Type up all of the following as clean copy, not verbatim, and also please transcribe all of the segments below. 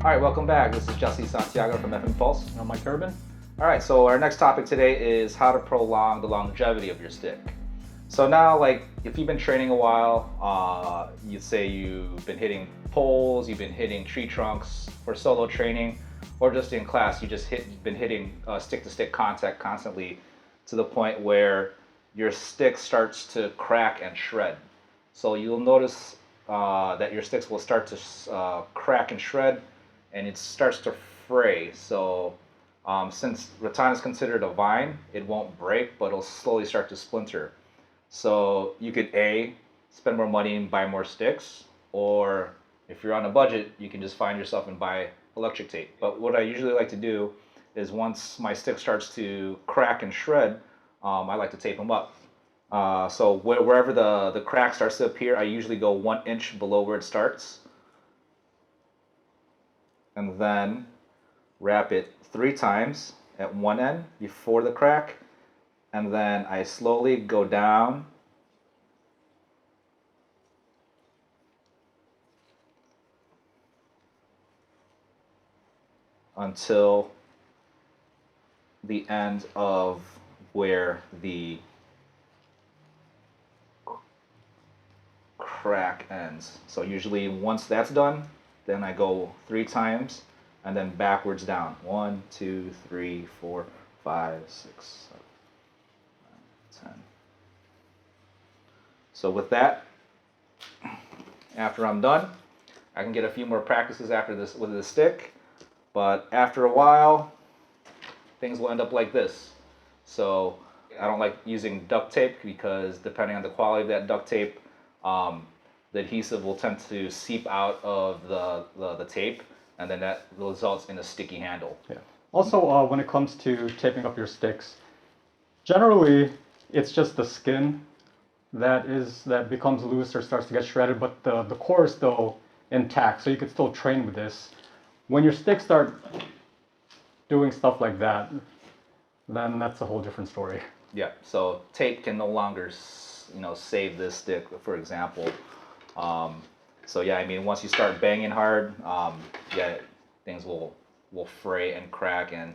All right, welcome back. This is Jesse Santiago from FMA. And I'm Mike Urban. All right, so our next topic today is how to prolong the longevity of your stick. So now, like, if you've been training a while, you say you've been hitting poles, you've been hitting tree trunks for solo training, or just in class, been hitting stick-to-stick contact constantly to the point where your stick starts to crack and shred. So you'll notice that your sticks will start to crack and shred, and it starts to fray. So since rattan is considered a vine, it won't break, but it'll slowly start to splinter. So you could spend more money and buy more sticks, or if you're on a budget, you can just find yourself and buy electric tape. But what I usually like to do is once my stick starts to crack and shred, I like to tape them up. So wherever the crack starts to appear, I usually go 1 inch below where it starts, and then wrap it 3 times at one end before the crack, and then I slowly go down until the end of where the crack ends. So usually once that's done, then I go 3 times and then backwards down. 1, 2, 3, 4, 5, 6, 7, 8, 10. So with that, after I'm done, I can get a few more practices after this with the stick, but after a while, things will end up like this. So I don't like using duct tape because depending on the quality of that duct tape, the adhesive will tend to seep out of the tape, and then that results in a sticky handle. Yeah. Also, when it comes to taping up your sticks, generally it's just the skin that becomes loose or starts to get shredded, but the core is still intact, so you could still train with this. When your sticks start doing stuff like that, then that's a whole different story. Yeah. So tape can no longer, save this stick, for example. So yeah, I mean, once you start banging hard, things will fray and crack, and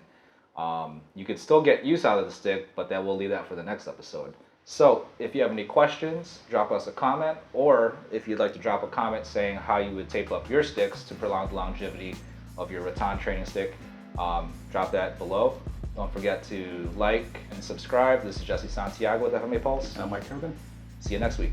you could still get use out of the stick, but we'll leave that for the next episode. So if you have any questions, drop us a comment, or if you'd like to drop a comment saying how you would tape up your sticks to prolong the longevity of your rattan training stick, drop that below. Don't forget to like and subscribe. This is Jesse Santiago with FMA Pulse. And I'm Mike Urban. See you next week.